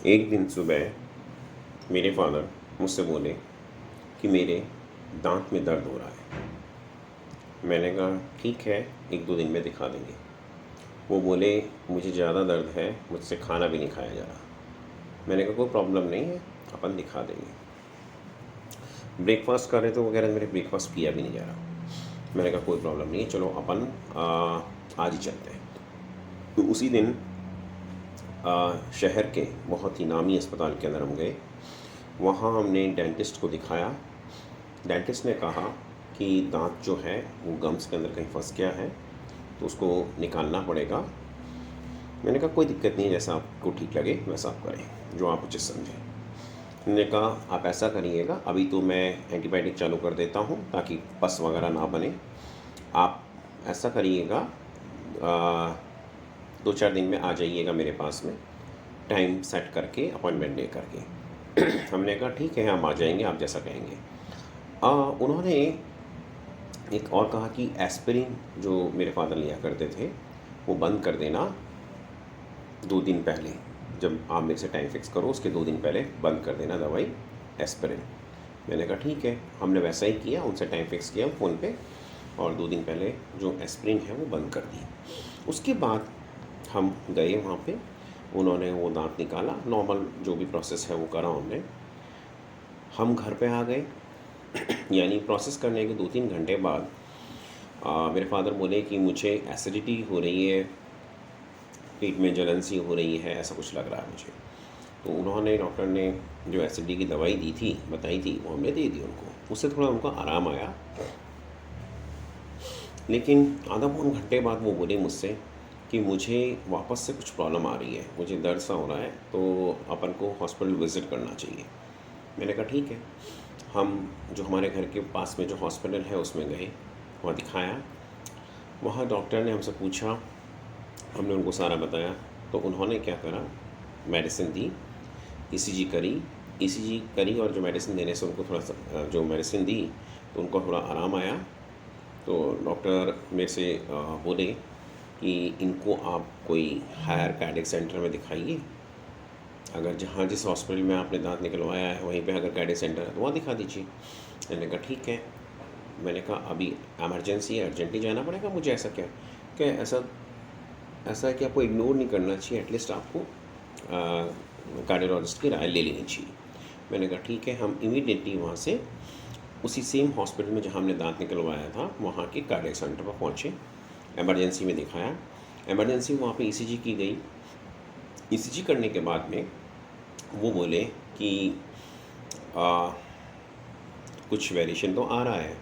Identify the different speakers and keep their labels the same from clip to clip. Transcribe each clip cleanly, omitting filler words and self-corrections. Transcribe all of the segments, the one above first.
Speaker 1: एक दिन सुबह मेरे फादर मुझसे बोले कि मेरे दांत में दर्द हो रहा है। मैंने कहा ठीक है, एक दो दिन में दिखा देंगे। वो बोले मुझे ज़्यादा दर्द है, मुझसे खाना भी नहीं खाया जा रहा। मैंने कहा कोई प्रॉब्लम नहीं है, अपन दिखा देंगे। ब्रेकफास्ट कर रहे थे, वो कह रहे मेरे ब्रेकफास्ट किया भी नहीं जा रहा। मैंने कहा कोई प्रॉब्लम नहीं है, चलो अपन आज ही चलते हैं। तो उसी दिन शहर के बहुत ही नामी अस्पताल के अंदर हम गए। वहाँ हमने डेंटिस्ट को दिखाया। डेंटिस्ट ने कहा कि दांत जो है वो गम्स के अंदर कहीं फंस गया है, तो उसको निकालना पड़ेगा। मैंने कहा कोई दिक्कत नहीं है, जैसा आपको ठीक लगे वैसा आप करें, जो आप उचित समझें। उन्होंने कहा आप ऐसा करिएगा, अभी तो मैं एंटीबायोटिक चालू कर देता हूँ ताकि पस वगैरह ना बने। आप ऐसा करिएगा, 2-4 दिन में आ जाइएगा मेरे पास में, टाइम सेट करके, अपॉइंटमेंट ले करके। हमने कहा ठीक है, हम आ जाएंगे, आप जैसा कहेंगे। उन्होंने एक और कहा कि एस्पिरिन जो मेरे फादर लिया करते थे वो बंद कर देना 2 दिन पहले। जब आप मेरे से टाइम फिक्स करो उसके 2 दिन पहले बंद कर देना दवाई एस्पिरिन। मैंने कहा ठीक है, हमने वैसा ही किया, उनसे टाइम फिक्स किया फ़ोन पे और 2 दिन पहले जो एस्पिरिन है वो बंद कर दी। उसके बाद हम गए वहाँ पे, उन्होंने वो दांत निकाला, नॉर्मल जो भी प्रोसेस है वो करा हमने। हम घर पे आ गए। यानी प्रोसेस करने के 2-3 घंटे बाद मेरे फादर बोले कि मुझे एसिडिटी हो रही है, पेट में जलन सी हो रही है, ऐसा कुछ लग रहा है मुझे। तो उन्होंने, डॉक्टर ने जो एसिडिटी की दवाई दी थी, बताई थी, वो हमने दे दी उनको। उससे थोड़ा उनको आराम आया। लेकिन आधा पौन घंटे बाद वो बोले मुझसे कि मुझे वापस से कुछ प्रॉब्लम आ रही है, मुझे दर्द सा हो रहा है, तो अपन को हॉस्पिटल विज़िट करना चाहिए। मैंने कहा ठीक है। हम जो हमारे घर के पास में जो हॉस्पिटल है उसमें गए, वहाँ दिखाया। वहाँ डॉक्टर ने हमसे पूछा, हमने उनको सारा बताया। तो उन्होंने क्या करा, मेडिसिन दी, ईसीजी करी। ईसीजी करी और जो मेडिसिन देने से उनको थोड़ा सा, जो मेडिसिन दी तो उनको थोड़ा आराम आया। तो डॉक्टर मेरे से बोले कि इनको आप कोई हायर कार्डियक सेंटर में दिखाइए। अगर जहाँ जिस हॉस्पिटल में आपने दांत निकलवाया है वहीं पे अगर कार्डियक सेंटर है तो वहाँ दिखा दीजिए। मैंने कहा ठीक है। मैंने कहा अभी एमरजेंसी है, अर्जेंटली जाना पड़ेगा मुझे, ऐसा क्या क्या ऐसा ऐसा है कि आपको इग्नोर नहीं करना चाहिए, एटलीस्ट आपको कार्डियोलॉजिस्ट की राय ले लेनी चाहिए। मैंने कहा ठीक है। हम इमीडिएटली वहाँ से उसी सेम हॉस्पिटल में जहाँ हमने दांत निकलवाया था वहाँ के कार्डियक सेंटर पर पहुँचे, एमरजेंसी में दिखाया। एमरजेंसी वहाँ पे ईसीजी की गई। ईसीजी करने के बाद में वो बोले कि कुछ वेरिएशन तो आ रहा है,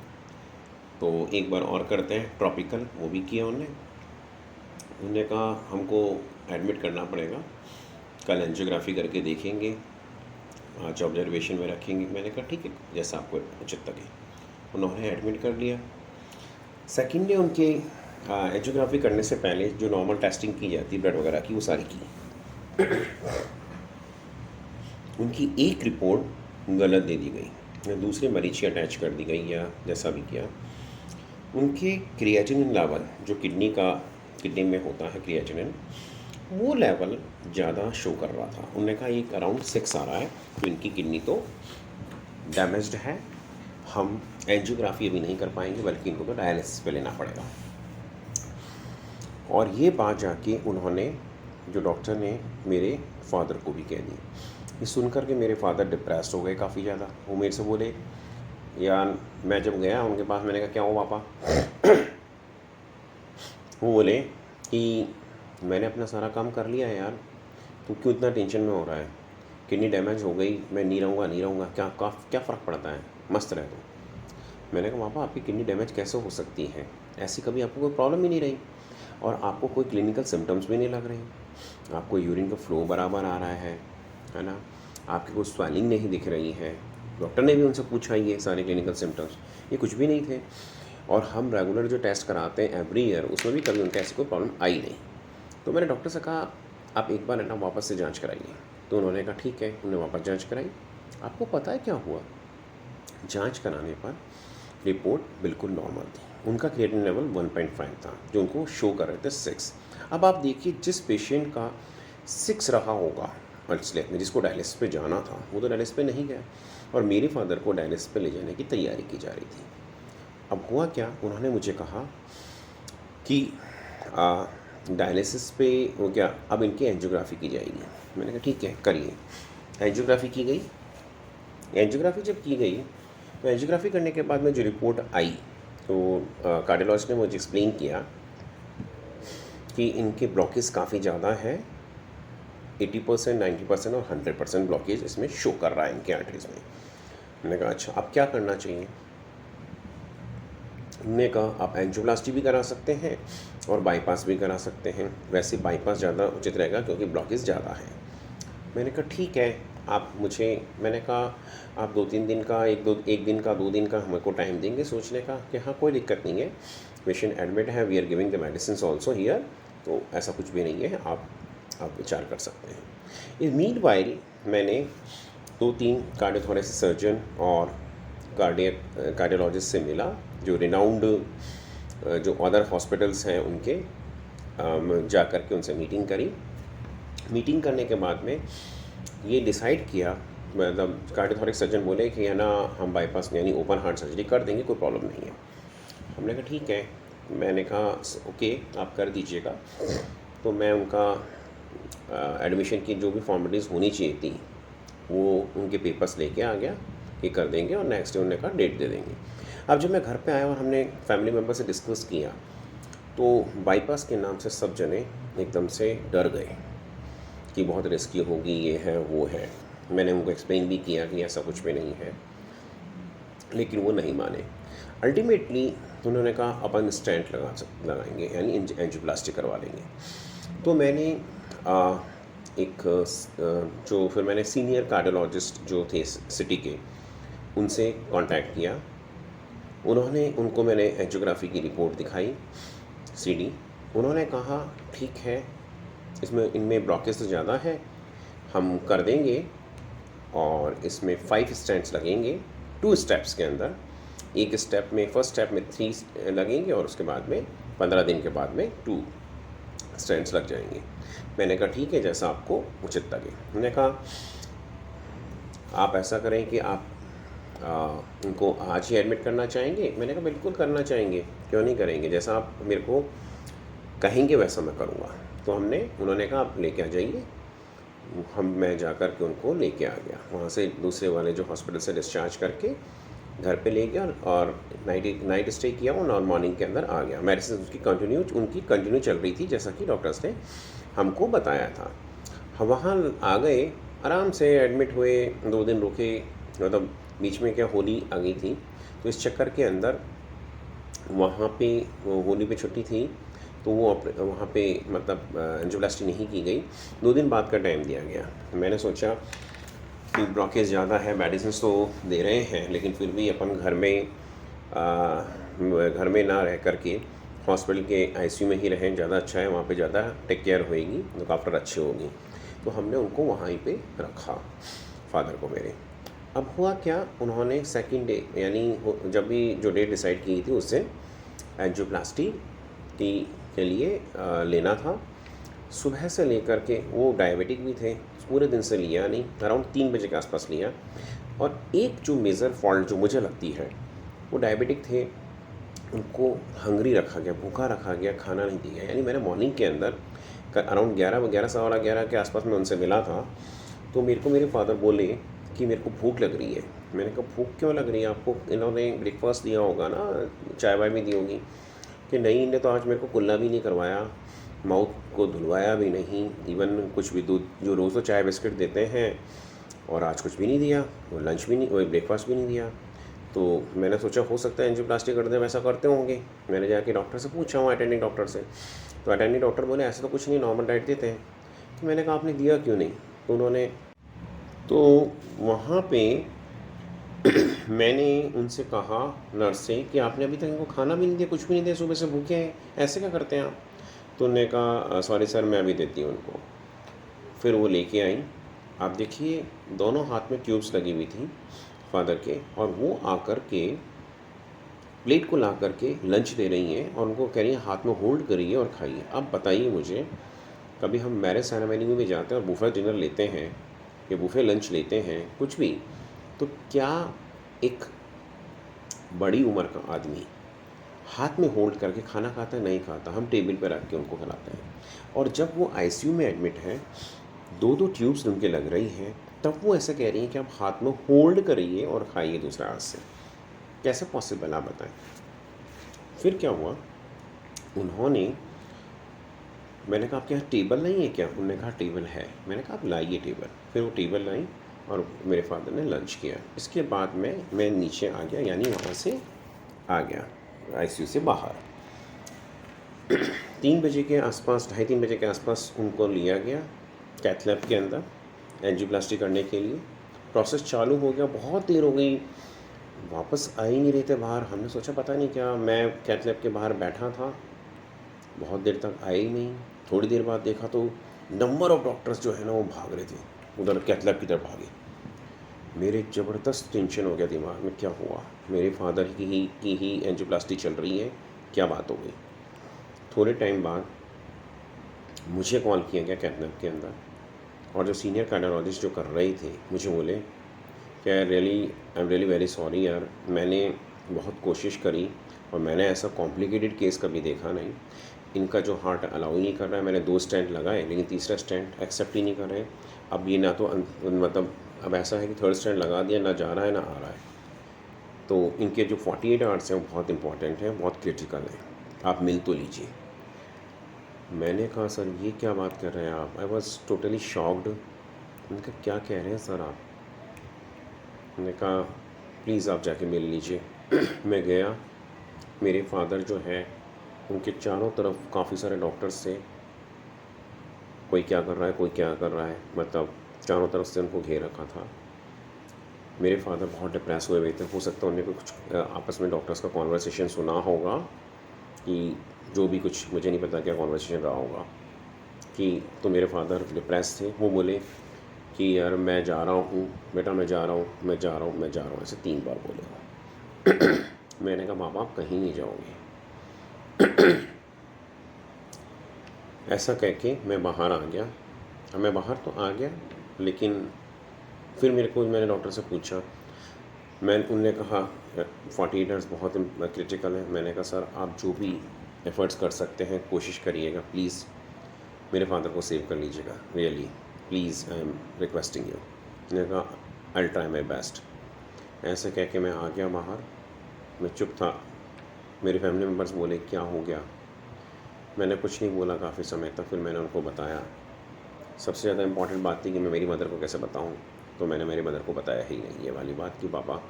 Speaker 1: तो एक बार और करते हैं ट्रॉपिकल, वो भी किया उन्होंने कहा हमको एडमिट करना पड़ेगा, कल एंजियोग्राफी करके देखेंगे, आज ऑब्जर्वेशन में रखेंगे। मैंने कहा ठीक है, जैसा आपको उचित लगे। उन्होंने एडमिट कर लिया। सेकेंड डे उनके एंजियोग्राफी करने से पहले जो नॉर्मल टेस्टिंग की जाती है ब्लड वगैरह की, वो सारी की। उनकी एक रिपोर्ट गलत दे दी गई, दूसरे मरीज की अटैच कर दी गई, या जैसा भी किया। उनके क्रिएटिनिन लेवल जो किडनी में होता है क्रिएटिनिन, वो लेवल ज़्यादा शो कर रहा था। उन्होंने कहा एक अराउंड 6 आ रहा है, तो इनकी किडनी तो डैमेज्ड है, हम एंजियोग्राफी अभी नहीं कर पाएंगे, बल्कि इनको तो डायलिसिस पे लेना पड़ेगा। और ये बात जाके उन्होंने, जो डॉक्टर ने, मेरे फादर को भी कह दी। ये सुन कर के मेरे फादर डिप्रेस्ड हो गए काफ़ी ज़्यादा। वो मेरे से बोले, यार मैं जब गया उनके पास, मैंने कहा क्या हो पापा? वो बोले कि मैंने अपना सारा काम कर लिया है यार, तू क्यों इतना टेंशन में हो रहा है? किडनी डैमेज हो गई, मैं नहीं रहूँगा, क्या फ़र्क पड़ता है, मस्त रह दो। मैंने कहा पापा आपकी किडनी डैमेज कैसे हो सकती है? ऐसी कभी आपको कोई प्रॉब्लम ही नहीं रही और आपको कोई क्लिनिकल सिम्टम्स भी नहीं लग रहे, आपको यूरिन का फ्लो बराबर आ रहा है ना, आपकी कोई स्वेलिंग नहीं दिख रही है। डॉक्टर ने भी उनसे पूछा ये सारे क्लिनिकल सिम्टम्स, ये कुछ भी नहीं थे। और हम रेगुलर जो टेस्ट कराते हैं एवरी ईयर, उसमें भी कभी उनका ऐसी कोई प्रॉब्लम आई नहीं। तो मैंने डॉक्टर से कहा आप एक बार है ना वापस से जांच कराइए। तो उन्होंने कहा ठीक है, उन्होंने वापस जांच कराई। आपको पता है क्या हुआ? जांच कराने पर रिपोर्ट बिल्कुल नॉर्मल थी। उनका क्रिएटिनिन लेवल 1.5 था, जो उनको शो कर रहे थे 6। अब आप देखिए, जिस पेशेंट का 6 रहा होगा मल्टीस्लेप में, जिसको डायलिसिस पे जाना था वो तो डायलिसिस पे नहीं गया और मेरे फादर को डायलिसिस पे ले जाने की तैयारी की जा रही थी। अब हुआ क्या, उन्होंने मुझे कहा कि डायलिसिस पे वो क्या अब इनकी एंजियोग्राफी की जाएगी। मैंने कहा ठीक है करिए। एंजियोग्राफी की गई। एंजियोग्राफी जब की गई तो एंजियोग्राफी करने के बाद में जो रिपोर्ट आई तो कार्डियोलॉजिस्ट ने मुझे एक्सप्लेन किया कि इनके ब्लॉकेज काफ़ी ज़्यादा है, 80%, 90% और 100% ब्लॉकेज इसमें शो कर रहा है इनके आर्टरीज में। मैंने कहा अच्छा अब क्या करना चाहिए। उन्होंने कहा आप एंजियोप्लास्टी भी करा सकते हैं और बाईपास भी करा सकते हैं, वैसे बाईपास ज़्यादा उचित रहेगा क्योंकि ब्लॉकेज ज़्यादा है। मैंने कहा ठीक है आप मुझे, मैंने कहा आप 2-3 दिन का एक दिन का 2 दिन का हमको टाइम देंगे सोचने का कि हाँ कोई दिक्कत नहीं है, पेशेंट एडमिट है, we are giving the medicine also here, तो ऐसा कुछ भी नहीं है, आप विचार कर सकते हैं। इन मीनवाइल मैंने 2-3 कार्डियोथोरेसिस सर्जन और कार्डियोलॉजिस्ट से मिला जो रिनाउंड जो अदर हॉस्पिटल्स हैं उनके जा कर के उनसे मीटिंग करी। मीटिंग करने के बाद में ये डिसाइड किया, मतलब कार्डियोथोरिक सर्जन बोले कि है ना हम बाईपास यानी ओपन हार्ट सर्जरी कर देंगे, कोई प्रॉब्लम नहीं है। हमने कहा ठीक है, मैंने कहा ओके आप कर दीजिएगा। तो मैं उनका एडमिशन की जो भी फॉर्मेलिटीज़ होनी चाहिए थी वो उनके पेपर्स लेके आ गया कि कर देंगे और नेक्स्ट डे उन्होंने कहा डेट दे देंगे। अब जब मैं घर पे आया और हमने फैमिली मेम्बर से डिस्कस किया तो बाईपास के नाम से सब जने एकदम से डर गए कि बहुत रिस्की होगी, ये है वो है। मैंने उनको एक्सप्लेन भी किया कि ऐसा कुछ भी नहीं है, लेकिन वो नहीं माने। अल्टीमेटली उन्होंने कहा अपन स्टेंट लगाएंगे यानी एंजियोप्लास्टी करवा लेंगे। तो मैंने जो फिर मैंने सीनियर कार्डियोलॉजिस्ट जो थे सिटी के उनसे कांटेक्ट किया। उनको मैंने एंजियोग्राफी की रिपोर्ट दिखाई सीडी। उन्होंने कहा ठीक है इनमें ब्लॉकेज तो ज़्यादा है, हम कर देंगे और इसमें 5 स्टेंट्स लगेंगे 2 स्टेप्स के अंदर। एक स्टेप में फर्स्ट स्टेप में 3 लगेंगे और उसके बाद में 15 दिन के बाद में 2 स्टेंट्स लग जाएंगे। मैंने कहा ठीक है जैसा आपको उचित लगे। मैंने कहा आप ऐसा करें कि आप उनको आज ही एडमिट करना चाहेंगे। मैंने कहा बिल्कुल करना चाहेंगे, क्यों नहीं करेंगे, जैसा आप मेरे को कहेंगे वैसा मैं करूँगा। तो उन्होंने कहा आप लेके आ जाइए। मैं जा कर के उनको लेके आ गया, वहाँ से दूसरे वाले जो हॉस्पिटल से डिस्चार्ज करके घर पे ले गया और नाइट स्टे किया और मॉर्निंग के अंदर आ गया। मेडिसिन उनकी कंटिन्यू चल रही थी जैसा कि डॉक्टर्स ने हमको बताया था। हम वहाँ आ गए, आराम से एडमिट हुए, 2 दिन रुके, मतलब बीच में क्या होली आ गई थी तो इस चक्कर के अंदर वहाँ पे होली पे छुट्टी थी तो वो वहाँ पे मतलब एंजियोप्लास्टी नहीं की गई। 2 दिन बाद का टाइम दिया गया। मैंने सोचा कि ब्लॉकेज ज़्यादा है, मेडिसिन तो दे रहे हैं लेकिन फिर भी अपन घर में ना रह करके हॉस्पिटल के आईसीयू में ही रहें, ज़्यादा अच्छा है, वहाँ पे ज़्यादा टेक केयर होएगी, तो डॉक्टर अच्छे होंगी। तो हमने उनको वहाँ पे रखा, फादर को मेरे। अब हुआ क्या, उन्होंने सेकंड डे यानी जब भी जो डेट डिसाइड की थी उससे एंजियोप्लास्टी के लिए लेना था। सुबह से लेकर के, वो डायबिटिक भी थे, पूरे दिन से लिया नहीं, अराउंड 3 बजे के आसपास लिया। और एक जो मेजर फॉल्ट जो मुझे लगती है, वो डायबिटिक थे, उनको हंगरी रखा गया, भूखा रखा गया, खाना नहीं दिया। यानी मैंने मॉर्निंग के अंदर अराउंड 11 सवा 11 के आसपास में उनसे मिला था तो मेरे फादर बोले कि मेरे को भूख लग रही है। मैंने कहा भूख क्यों लग रही है आपको, इन्होंने ब्रेकफास्ट दिया होगा ना, चाय वाय भी दी होगी। कि नहीं, इन्हें तो आज मेरे को कुल्ला भी नहीं करवाया, माउथ को धुलवाया भी नहीं, इवन कुछ भी दूध जो रोज़ तो चाय बिस्किट देते हैं और आज कुछ भी नहीं दिया, वो लंच भी नहीं, वो ब्रेकफास्ट भी नहीं दिया। तो मैंने सोचा हो सकता है एंजियोप्लास्टी कर दें, वैसा करते होंगे। मैंने जाके डॉक्टर से पूछा हूँ, अटेंडिंग डॉक्टर से, तो अटेंडिंग डॉक्टर बोले ऐसा तो कुछ नहीं, नॉर्मल डाइट देते हैं। तो मैंने कहा आपने दिया क्यों नहीं, तो उन्होंने तो वहाँ पे मैंने उनसे कहा नर्स से कि आपने अभी तक इनको खाना भी नहीं दिया, कुछ भी नहीं दिया, सुबह से भूखे हैं, ऐसे क्या करते हैं आप। तो उन्होंने कहा सॉरी सर मैं अभी देती हूँ उनको। फिर वो लेके आई। आप देखिए दोनों हाथ में ट्यूब्स लगी हुई थी फादर के, और वो आकर के प्लेट को ला कर के लंच दे रही हैं और उनको कह रही हैं हाथ में होल्ड करिए और खाइए। अब बताइए मुझे कभी हम मैरिज सेरेमनी में भी जाते हैं और बुफे डिनर लेते हैं या बुफे लंच लेते हैं, कुछ भी, तो क्या एक बड़ी उम्र का आदमी हाथ में होल्ड करके खाना खाता है? नहीं खाता। हम टेबल पर रख के उनको खिलाते हैं। और जब वो आईसीयू में एडमिट है, 2-2 ट्यूब्स उनके लग रही हैं, तब वो ऐसा कह रही हैं कि आप हाथ में होल्ड करिए और खाइए दूसरा हाथ से। कैसे पॉसिबल, आप बताएं। फिर क्या हुआ, उन्होंने, मैंने कहा आपके यहाँ टेबल नहीं है क्या? उन्होंने कहा टेबल है। मैंने कहा आप लाइए टेबल। फिर वो टेबल लाई और मेरे फादर ने लंच किया। इसके बाद में मैं नीचे आ गया, यानी वहाँ से आ गया आईसीयू से बाहर। 3 बजे के आसपास, 2:30-3 बजे के आसपास उनको लिया गया कैथ लैब के अंदर एंजियोप्लास्टी करने के लिए। प्रोसेस चालू हो गया, बहुत देर हो गई, वापस आ ही नहीं रहे थे बाहर। हमने सोचा पता नहीं क्या, मैं कैथ लैब के बाहर बैठा था, बहुत देर तक आए ही नहीं। थोड़ी देर बाद देखा तो नंबर ऑफ़ डॉक्टर्स जो है ना वो भाग रहे थे उधर कैथ लैब की तरफ भागे। मेरे ज़बरदस्त टेंशन हो गया दिमाग में, क्या हुआ, मेरे फादर की ही एंजियोप्लास्टी चल रही है, क्या बात हो गई। थोड़े टाइम बाद मुझे कॉल किया गया कैथ लैब के अंदर, और जो सीनियर कार्डियोलॉजिस्ट जो कर रहे थे मुझे बोले कि I am really very sorry यार, मैंने बहुत कोशिश करी और मैंने ऐसा कॉम्प्लिकेटेड केस कभी देखा नहीं। इनका जो हार्ट अलाउ ही नहीं कर रहा है। मैंने 2 स्टेंट लगाए लेकिन तीसरा स्टेंट एक्सेप्ट ही नहीं कर रहे। अब ये ना तो मतलब अब ऐसा है कि 3rd स्टेंट लगा दिया, ना जा रहा है ना आ रहा है। तो इनके जो 48 आवर्स हैं वो बहुत इंपॉर्टेंट हैं, बहुत क्रिटिकल हैं, आप मिल तो लीजिए। मैंने कहा सर ये क्या बात कर रहे हैं आप? I was totally shocked. मैंने कहा क्या कह रहे हैं सर आप? मैंने कहा प्लीज़ आप जाके मिल लीजिए। मैं गया, मेरे फादर जो है उनके चारों तरफ काफ़ी सारे डॉक्टर्स थे, कोई क्या कर रहा है कोई क्या कर रहा है, मतलब चारों तरफ से उनको घेर रखा था। मेरे फादर बहुत डिप्रेस हुए थे। हो सकता है उन्हें कुछ आपस में डॉक्टर्स का कॉन्वर्सेशन सुना होगा, कि जो भी कुछ, मुझे नहीं पता क्या कॉन्वर्सेशन रहा होगा, कि तो मेरे फादर डिप्रेस थे। वो बोले कि यार मैं जा रहा हूँ बेटा, मैं जा रहा हूँ, मैं जा रहा हूँ, मैं जा रहा हूँ, ऐसे 3 बार बोले। मैंने कहा बाबा आप कहीं नहीं जाओगे। ऐसा कह के मैं बाहर आ गया। अब मैं बाहर तो आ गया, लेकिन फिर मैंने डॉक्टर से पूछा, उनने कहा 48 आवर्स बहुत क्रिटिकल है। मैंने कहा सर आप जो भी एफ़र्ट्स कर सकते हैं कोशिश करिएगा, प्लीज़ मेरे फादर को सेव कर लीजिएगा, really please, I am requesting you. मैंने कहा आई ट्राई माई बेस्ट। ऐसे कह के मैं आ गया बाहर। मैं चुप था। मेरे फैमिली मेम्बर्स बोले क्या हो गया? मैंने कुछ नहीं बोला काफ़ी समय तक। फिर मैंने उनको बताया। सबसे ज़्यादा इम्पॉर्टेंट बात थी कि मैं मेरी मदर को कैसे बताऊं, तो मैंने मेरी मदर को बताया ही नहीं ये वाली बात कि पापा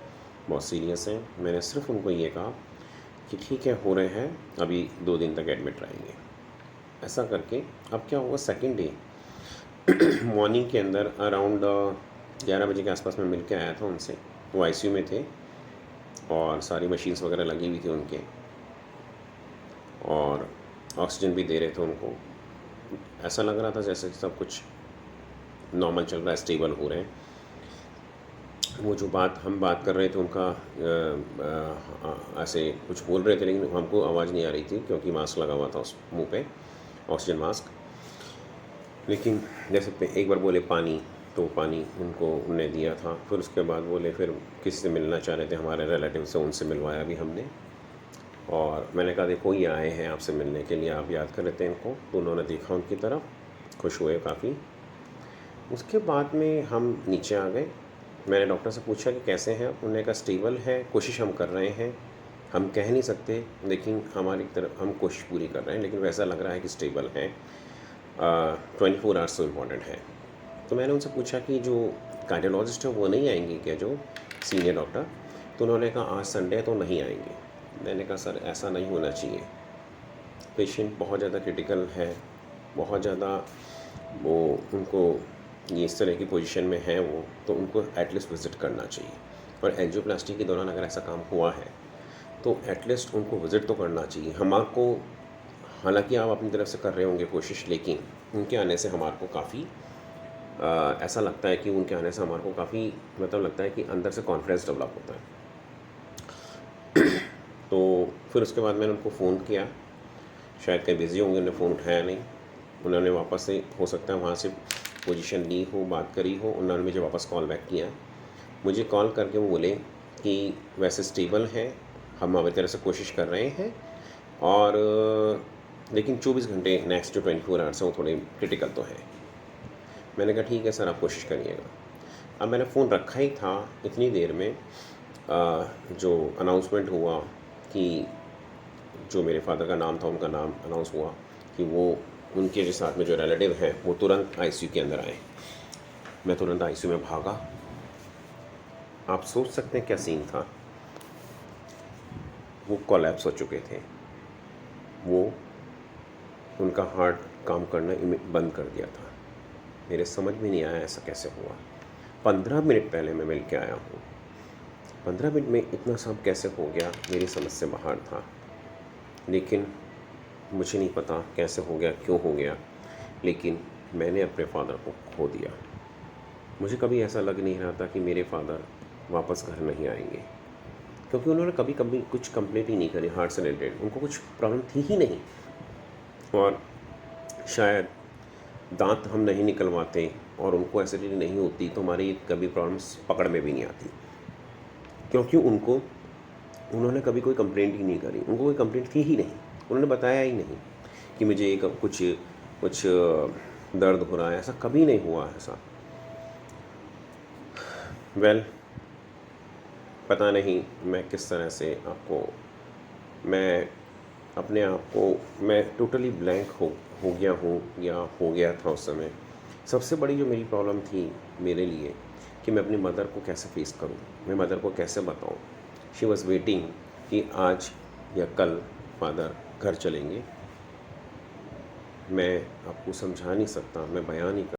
Speaker 1: बहुत सीरियस हैं। मैंने सिर्फ उनको ये कहा कि ठीक है हो रहे हैं, अभी 2 दिन तक एडमिट रहेंगे। ऐसा करके अब क्या हुआ, सेकेंड डे मॉर्निंग के अंदर अराउंड 11 बजे के आसपास मैं मिल के आया था उनसे। वो आईसीयू में थे और सारी मशीन्स वगैरह लगी हुई थी उनके, और ऑक्सीजन भी दे रहे थे उनको। ऐसा लग रहा था जैसे सब कुछ नॉर्मल चल रहा है, स्टेबल हो रहे हैं। वो जो हम बात कर रहे थे उनका ऐसे कुछ बोल रहे थे, लेकिन हमको आवाज़ नहीं आ रही थी क्योंकि मास्क लगा हुआ था उस मुंह पे, ऑक्सीजन मास्क। लेकिन जैसे एक बार बोले पानी, तो पानी उनको उनने दिया था। फिर उसके बाद बोले फिर किसी से मिलना चाह रहे थे, हमारे रिलेटिव से, उनसे मिलवाया भी हमने। और मैंने कहा देखो ये आए हैं आपसे मिलने के लिए, आप याद कर रहे थे इनको। तो उन्होंने देखा उनकी तरफ, खुश हुए काफ़ी। उसके बाद में हम नीचे आ गए। मैंने डॉक्टर से पूछा कि कैसे हैं? उन्होंने कहा स्टेबल है, कोशिश हम कर रहे हैं, हम कह नहीं सकते, लेकिन हमारी तरफ हम कोशिश पूरी कर रहे हैं, लेकिन वैसा लग रहा है कि स्टेबल है। 24 आवर्स तो इम्पॉर्टेंट है। तो मैंने उनसे पूछा कि जो कार्डियोलॉजिस्ट है वो नहीं आएंगे क्या, जो सीनियर डॉक्टर? तो उन्होंने कहा आज संडे तो नहीं आएंगे। मैंने कहा सर ऐसा नहीं होना चाहिए, पेशेंट बहुत ज़्यादा क्रिटिकल है, बहुत ज़्यादा वो, उनको ये इस तरह की पोजीशन में है वो, तो उनको एटलीस्ट विज़िट करना चाहिए। और एंजियोप्लास्टी के दौरान अगर ऐसा काम हुआ है तो एटलीस्ट उनको विज़िट तो करना चाहिए। हमारे, हालांकि आप अपनी तरफ से कर रहे होंगे कोशिश, लेकिन उनके आने से हमारे को काफ़ी ऐसा लगता है कि उनके आने से हमारे को काफ़ी मतलब लगता है कि अंदर से कॉन्फिडेंस डेवलप होता है। तो फिर उसके बाद मैंने उनको फ़ोन किया, शायद कहीं बिज़ी होंगे, उन्होंने फ़ोन उठाया नहीं। उन्होंने वापस से हो सकता है वहाँ से पोजीशन ली हो, बात करी हो, उन्होंने मुझे वापस कॉल बैक किया। मुझे कॉल करके वो बोले कि वैसे स्टेबल है, हम हमारी तरफ से कोशिश कर रहे हैं, और लेकिन 24 घंटे नेक्स्ट जो 24 आवर्स हैं वो थोड़े क्रिटिकल तो है। मैंने कहा ठीक है सर, आप कोशिश करिएगा। अब मैंने फ़ोन रखा ही था, इतनी देर में जो अनाउंसमेंट हुआ कि जो मेरे फादर का नाम था, उनका नाम अनाउंस हुआ कि वो उनके जो साथ में जो रिलेटिव हैं वो तुरंत आईसीयू के अंदर आए। मैं तुरंत आईसीयू में भागा। आप सोच सकते हैं क्या सीन था। वो कोलैप्स हो चुके थे, वो उनका हार्ट काम करना बंद कर दिया था। मेरे समझ में नहीं आया ऐसा कैसे हुआ। 15 मिनट पहले मैं मिल के आया हूँ, 15 मिनट में इतना सब कैसे हो गया, मेरी समझ से बाहर था। लेकिन मुझे नहीं पता कैसे हो गया, क्यों हो गया, लेकिन मैंने अपने फादर को खो दिया। मुझे कभी ऐसा लग नहीं रहा था कि मेरे फादर वापस घर नहीं आएंगे, क्योंकि उन्होंने कभी कभी कुछ कंप्लेंट ही नहीं करी हार्ट से रिलेटेड। उनको कुछ प्रॉब्लम थी ही नहीं, और शायद दांत हम नहीं निकलवाते और उनको एसिडिटी नहीं होती तो हमारी कभी प्रॉब्लम्स पकड़ में भी नहीं आती, क्योंकि उन्होंने कभी कोई कंप्लेंट ही नहीं करी। उनको कोई कंप्लेंट थी ही नहीं, उन्होंने बताया ही नहीं कि मुझे एक कुछ दर्द हो रहा है, ऐसा कभी नहीं हुआ ऐसा। वेल, पता नहीं मैं किस तरह से मैं अपने आप को मैं टोटली ब्लैंक हो गया हूँ या हो गया था उस समय। सबसे बड़ी जो मेरी प्रॉब्लम थी मेरे लिए कि मैं अपनी मदर को कैसे फेस करूँ, मैं मदर को कैसे बताऊँ। शी वॉज़ वेटिंग कि आज या कल फादर घर चलेंगे। मैं आपको समझा नहीं सकता, मैं बयान नहीं कर